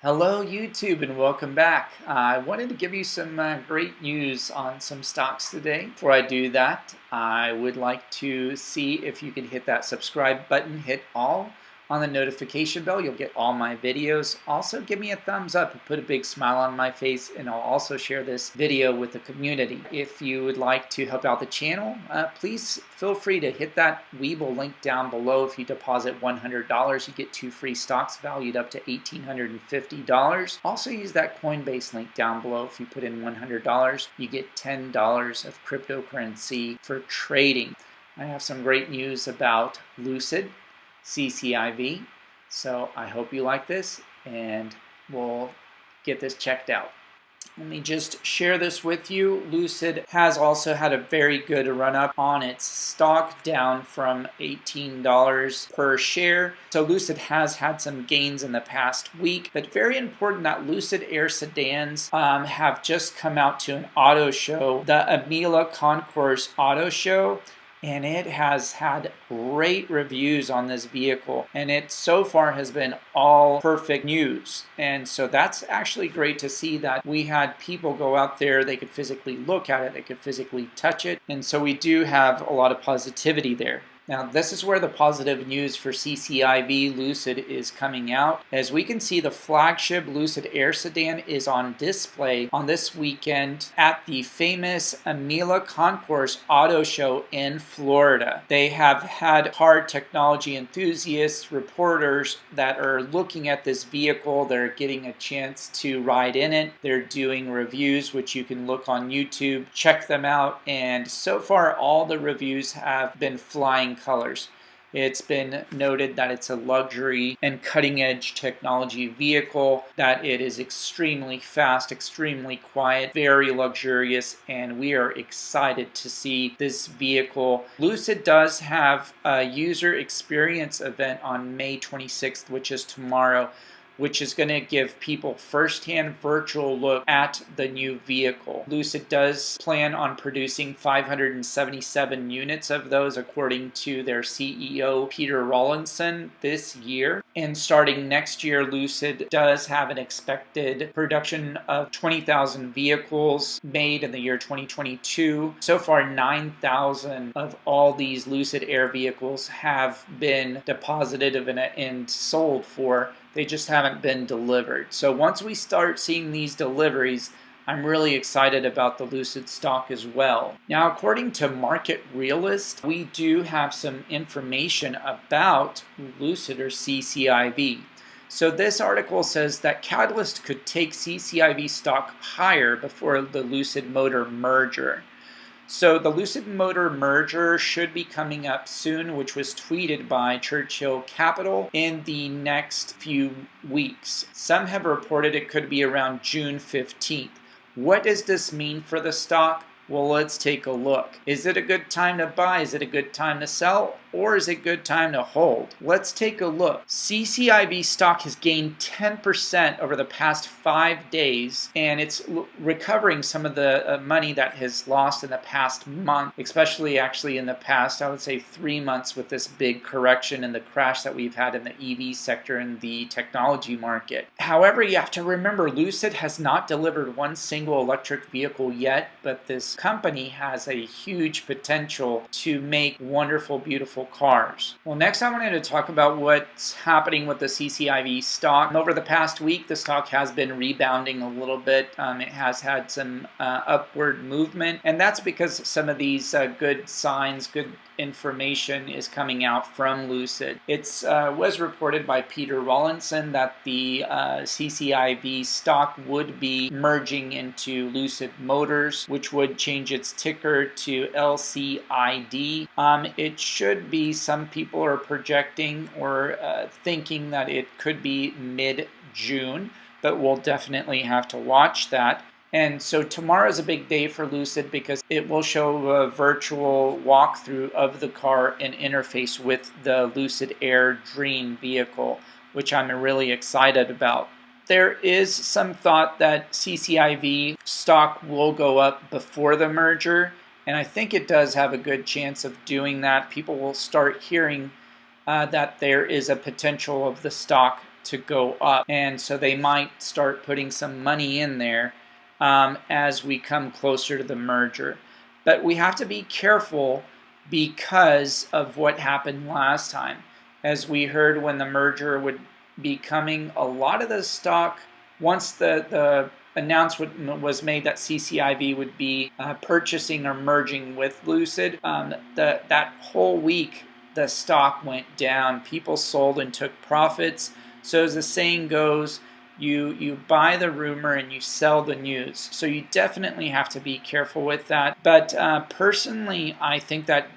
Hello YouTube and welcome back. I wanted to give you some great news on some stocks today. Before I do that, I would like to see if you can hit that subscribe button, hit all on the notification bell. You'll get all my videos. Also give me a thumbs up and put a big smile on my face, and I'll also share this video with the community. If you would like to help out the channel, please feel free to hit that Webull link down below. If you deposit $100, you get 2 free stocks valued up to $1,850. Also use that Coinbase link down below. If you put in $100, you get $10 of cryptocurrency for trading. I have some great news about Lucid CCIV, so I hope you like this and we'll get this checked out. Let me just share this with you. Lucid has also had a very good run up on its stock, down from $18 per share. So Lucid has had some gains in the past week, but very important that Lucid Air sedans have just come out to an auto show, the Amila Concourse Auto Show. And it has had great reviews on this vehicle, and it so far has been all perfect news. And so that's actually great to see that we had people go out there, they could physically look at it, they could physically touch it, and so we do have a lot of positivity there. Now this is where the positive news for CCIV Lucid is coming out. As we can see, the flagship Lucid Air sedan is on display on this weekend at the famous Amila Concourse Auto Show in Florida. They have had hard technology enthusiasts, reporters that are looking at this vehicle. They're getting a chance to ride in it. They're doing reviews, which you can look on YouTube, check them out, and so far all the reviews have been flying colors. It's been noted that it's a luxury and cutting-edge technology vehicle, that it is extremely fast, extremely quiet, very luxurious, and we are excited to see this vehicle. Lucid does have a user experience event on May 26th, which is tomorrow, which is going to give people first-hand virtual look at the new vehicle. Lucid does plan on producing 577 units of those, according to their CEO, Peter Rawlinson, this year. And starting next year, Lucid does have an expected production of 20,000 vehicles made in the year 2022. So far, 9,000 of all these Lucid Air vehicles have been deposited and sold for. They just haven't been delivered. So once we start seeing these deliveries, I'm really excited about the Lucid stock as well. Now, according to Market Realist, we do have some information about Lucid or CCIV. So this article says that Catalyst could take CCIV stock higher before the Lucid Motor merger. So the Lucid Motor merger should be coming up soon, which was tweeted by Churchill Capital in the next few weeks. Some have reported it could be around June 15th. What does this mean for the stock? Well, let's take a look. Is it a good time to buy? Is it a good time to sell? Or is it a good time to hold? Let's take a look. CCIV stock has gained 10% over the past 5 days, and it's recovering some of the money that has lost in the past month, especially actually in the past, I would say 3 months, with this big correction and the crash that we've had in the EV sector and the technology market. However, you have to remember, Lucid has not delivered one single electric vehicle yet, but this company has a huge potential to make wonderful, beautiful cars. Well, next I wanted to talk about what's happening with the CCIV stock. Over the past week, the stock has been rebounding a little bit. It has had some upward movement, and that's because some of these good signs, good information is coming out from Lucid. It was reported by Peter Rawlinson that the CCIV stock would be merging into Lucid Motors, which would change its ticker to LCID. It should be, some people are projecting or thinking that it could be mid-June, but we'll definitely have to watch that. And so tomorrow is a big day for Lucid because it will show a virtual walkthrough of the car and interface with the Lucid Air Dream vehicle, which I'm really excited about. There is some thought that CCIV stock will go up before the merger, and I think it does have a good chance of doing that. People will start hearing that there is a potential of the stock to go up, and so they might start putting some money in there as we come closer to the merger. But we have to be careful because of what happened last time. As we heard, when the merger would be coming, a lot of the stock, once the announcement was made that CCIV would be purchasing or merging with Lucid, that whole week the stock went down. People sold and took profits. So as the saying goes, you buy the rumor and you sell the news. So you definitely have to be careful with that. But personally, I think that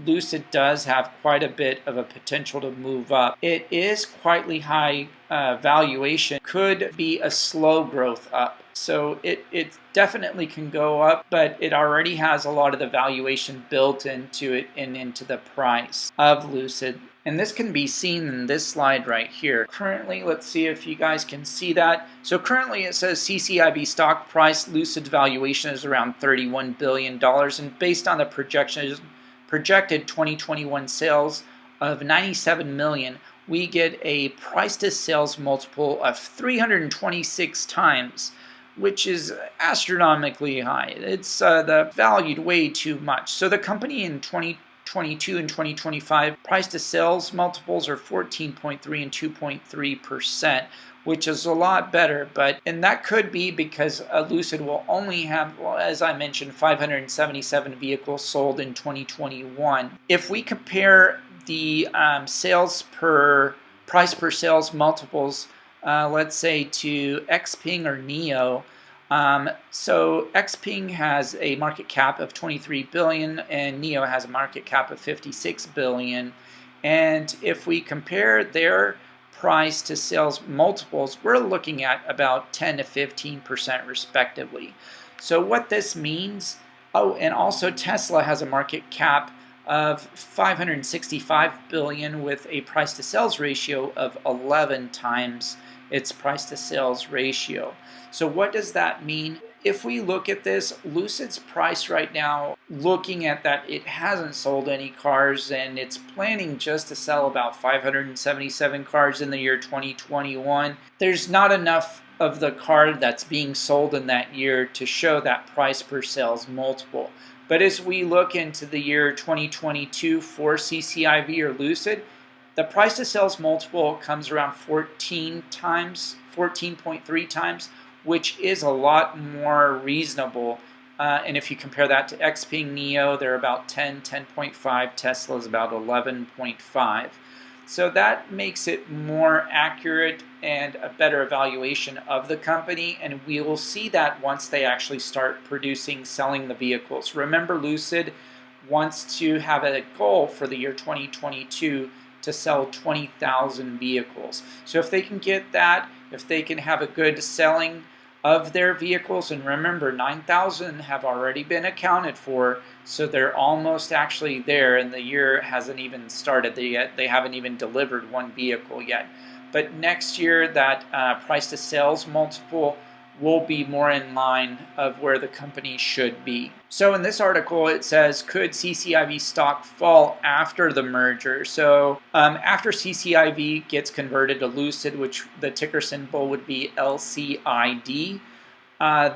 Lucid does have quite a bit of a potential to move up. It is quite high valuation, could be a slow growth up. So it definitely can go up, but it already has a lot of the valuation built into it and into the price of Lucid. And this can be seen in this slide right here. Currently, let's see if you guys can see that. So currently it says CCIV stock price, Lucid valuation is around $31 billion. And based on the projected 2021 sales of 97 million, we get a price to sales multiple of 326 times, which is astronomically high. It's valued way too much. So the company in 2022 and 2025 price to sales multiples are 14.3 and 2.3%, which is a lot better. And that could be because Lucid will only have, well, as I mentioned, 577 vehicles sold in 2021. If we compare the price per sales multiples, let's say to Xpeng or NIO. So Xpeng has a market cap of 23 billion and NIO has a market cap of 56 billion. And if we compare their price to sales multiples, we're looking at about 10 to 15% respectively. So what this means, and also Tesla has a market cap of 565 billion with a price to sales ratio of 11 times its price to sales ratio. So what does that mean? If we look at this, Lucid's price right now, looking at that, it hasn't sold any cars and it's planning just to sell about 577 cars in the year 2021. There's not enough of the car that's being sold in that year to show that price per sales multiple. But as we look into the year 2022 for CCIV or Lucid, the price to sales multiple comes around 14 times, 14.3 times, which is a lot more reasonable. And if you compare that to Xpeng NIO, they're about 10, 10.5. Tesla's about 11.5. So that makes it more accurate and a better evaluation of the company, and we will see that once they actually start producing, selling the vehicles. Remember, Lucid wants to have a goal for the year 2022 to sell 20,000 vehicles. So if they can get that, if they can have a good selling of their vehicles, and remember 9,000 have already been accounted for, so they're almost actually there, and the year hasn't even started yet. They haven't even delivered one vehicle yet. But next year that price to sales multiple will be more in line of where the company should be. So in this article it says, could CCIV stock fall after the merger? So after CCIV gets converted to Lucid, which the ticker symbol would be LCID,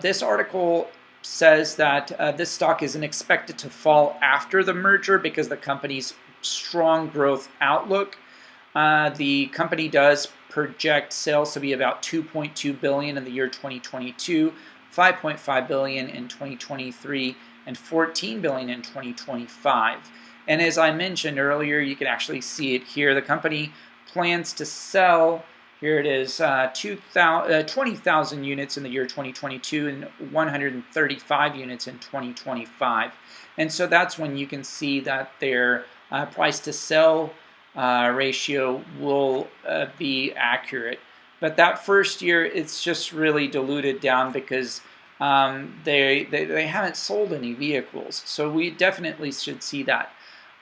this article says that this stock isn't expected to fall after the merger because the company's strong growth outlook. The company does project sales to be about 2.2 billion in the year 2022, 5.5 billion in 2023, and 14 billion in 2025. And as I mentioned earlier, you can actually see it here. The company plans to sell, here it is, 20,000 units in the year 2022 and 135 units in 2025. And so that's when you can see that their price to sell ratio will be accurate. But that first year, it's just really diluted down because they haven't sold any vehicles. So we definitely should see that.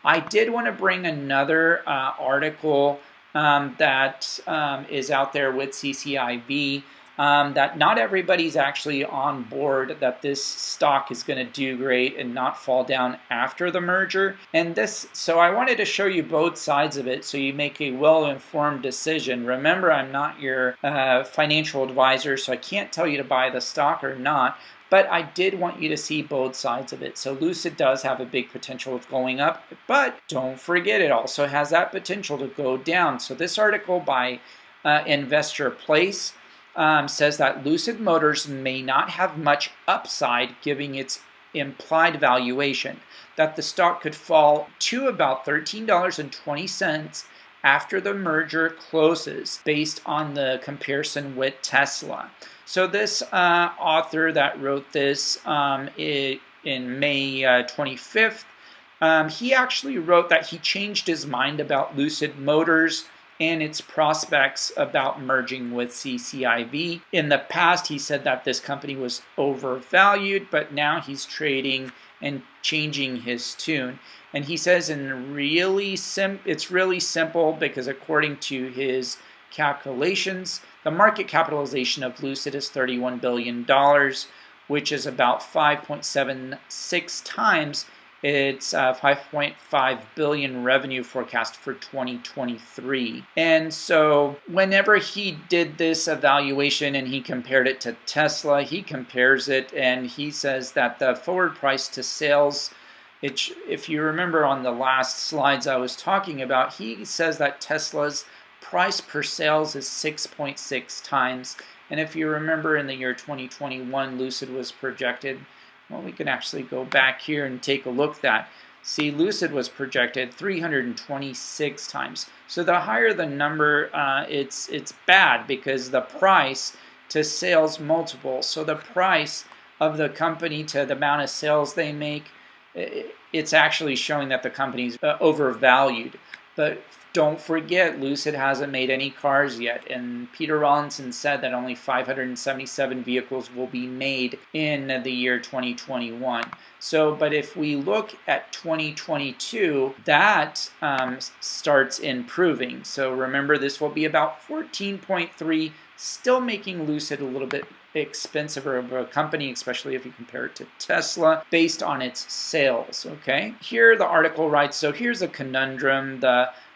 I did want to bring another article that is out there with CCIV. that not everybody's actually on board that this stock is going to do great and not fall down after the merger. And so I wanted to show you both sides of it so you make a well-informed decision. Remember, I'm not your financial advisor, so I can't tell you to buy the stock or not. But I did want you to see both sides of it. So Lucid does have a big potential of going up, but don't forget it also has that potential to go down. So this article by Investor Place says that Lucid Motors may not have much upside given its implied valuation, that the stock could fall to about $13.20 after the merger closes based on the comparison with Tesla. So this author that wrote this in May 25th, he actually wrote that he changed his mind about Lucid Motors and its prospects about merging with CCIV. In the past, he said that this company was overvalued, but now he's trading and changing his tune. And he says it's really simple because according to his calculations, the market capitalization of Lucid is $31 billion, which is about 5.76 times its 5.5 billion revenue forecast for 2023. And so whenever he did this evaluation and he compared it to Tesla, he compares it and he says that the forward price to sales, if you remember on the last slides I was talking about, he says that Tesla's price per sales is 6.6 times. And if you remember in the year 2021, Lucid was projected, well, we can actually go back here and take a look at that. See, Lucid was projected 326 times. So the higher the number, it's bad because the price to sales multiple. So the price of the company to the amount of sales they make, it's actually showing that the company's overvalued. But don't forget, Lucid hasn't made any cars yet, and Peter Rawlinson said that only 577 vehicles will be made in the year 2021. So, but if we look at 2022, that starts improving. So remember, this will be about 14.3, still making Lucid a little bit expensive of a company, especially if you compare it to Tesla, based on its sales, okay? Here the article writes, so here's a conundrum.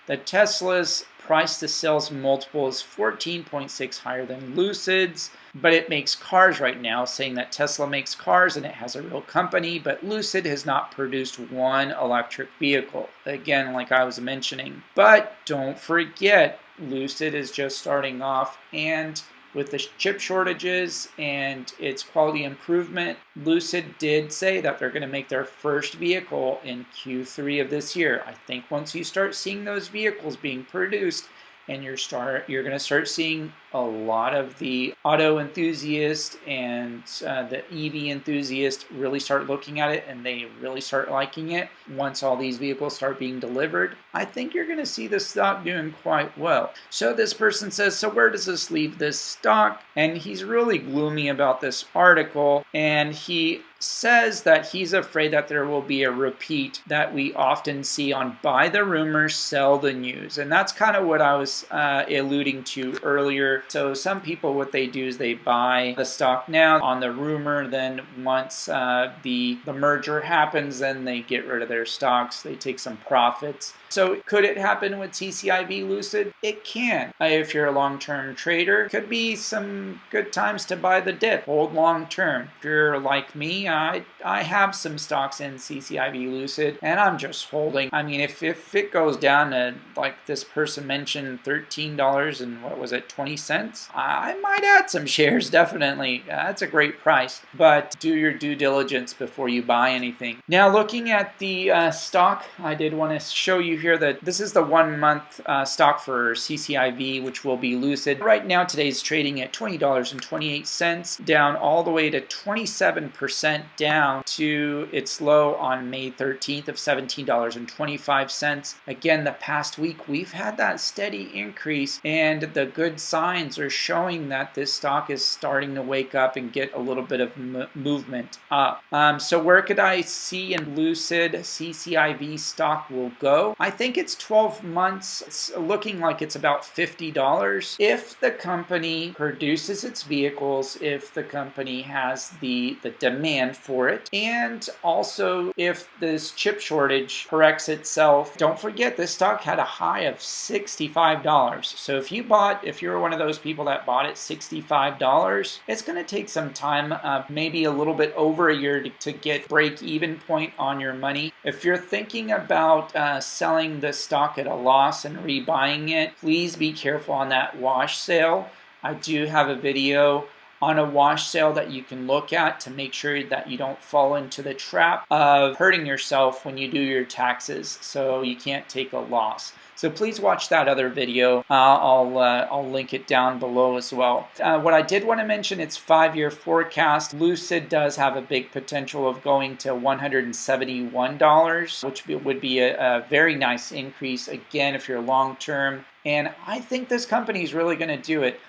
The Tesla's price to sales multiple is 14.6 higher than Lucid's, but it makes cars right now, saying that Tesla makes cars and it has a real company, but Lucid has not produced one electric vehicle, again, like I was mentioning. But don't forget, Lucid is just starting off, and with the chip shortages and its quality improvement, Lucid did say that they're going to make their first vehicle in Q3 of this year. I think once you start seeing those vehicles being produced, and you're going to start seeing a lot of the auto enthusiasts and the EV enthusiasts really start looking at it, and they really start liking it. Once all these vehicles start being delivered, I think you're going to see the stock doing quite well. So this person says, so where does this leave this stock? And he's really gloomy about this article, and he says that he's afraid that there will be a repeat that we often see on buy the rumors, sell the news. And that's kind of what I was alluding to earlier. So some people, what they do is they buy the stock now on the rumor, then once the merger happens, then they get rid of their stocks, they take some profits. So could it happen with CCIV Lucid? It can. If you're a long-term trader, could be some good times to buy the dip, hold long-term. If you're like me, I have some stocks in CCIV Lucid, and I'm just holding. I mean, if it goes down to, like this person mentioned, $13 and what was it, 20 cents, I might add some shares, definitely. That's a great price, but do your due diligence before you buy anything. Now, looking at the stock, I did want to show you here that this is the 1 month stock for CCIV, which will be Lucid. Right now, today's trading at $20.28, down all the way to 27% down to its low on May 13th of $17.25. Again, the past week, we've had that steady increase, and the good signs are showing that this stock is starting to wake up and get a little bit of movement up. So where could I see in Lucid CCIV stock will go? I think it's 12 months. It's looking like it's about $50. If the company produces its vehicles, if the company has the demand for it, and also if this chip shortage corrects itself. Don't forget, this stock had a high of $65. So if you're one of those people that bought it $65, it's going to take some time, maybe a little bit over a year to get break-even point on your money. If you're thinking about selling the stock at a loss and rebuying it, please be careful on that wash sale. I do have a video on a wash sale that you can look at to make sure that you don't fall into the trap of hurting yourself when you do your taxes, so you can't take a loss. So please watch that other video. I'll link it down below as well. What I did want to mention, it's 5-year forecast. Lucid does have a big potential of going to $171, which would be a very nice increase, again, if you're long-term. And I think this company is really going to do it.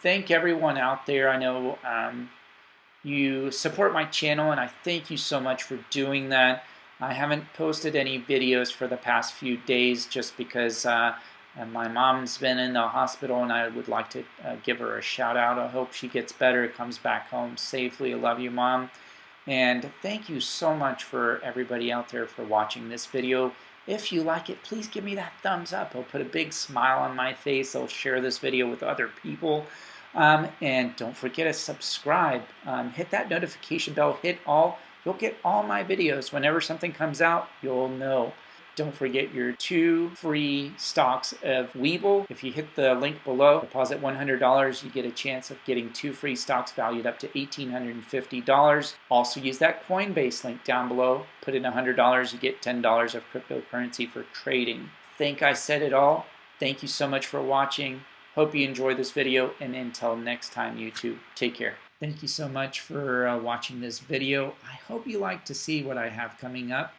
Thank everyone out there. I know you support my channel, and I thank you so much for doing that. I haven't posted any videos for the past few days just because my mom's been in the hospital, and I would like to give her a shout out. I hope she gets better, comes back home safely. I love you, Mom. And thank you so much for everybody out there for watching this video. If you like it, please give me that thumbs up. It'll put a big smile on my face. I'll share this video with other people. And don't forget to subscribe. Hit that notification bell. Hit all. You'll get all my videos. Whenever something comes out, you'll know. Don't forget your 2 free stocks of Webull. If you hit the link below, deposit $100, you get a chance of getting 2 free stocks valued up to $1,850. Also use that Coinbase link down below. Put in $100, you get $10 of cryptocurrency for trading. I think I said it all. Thank you so much for watching. Hope you enjoyed this video, and until next time, YouTube, take care. Thank you so much for watching this video. I hope you like to see what I have coming up.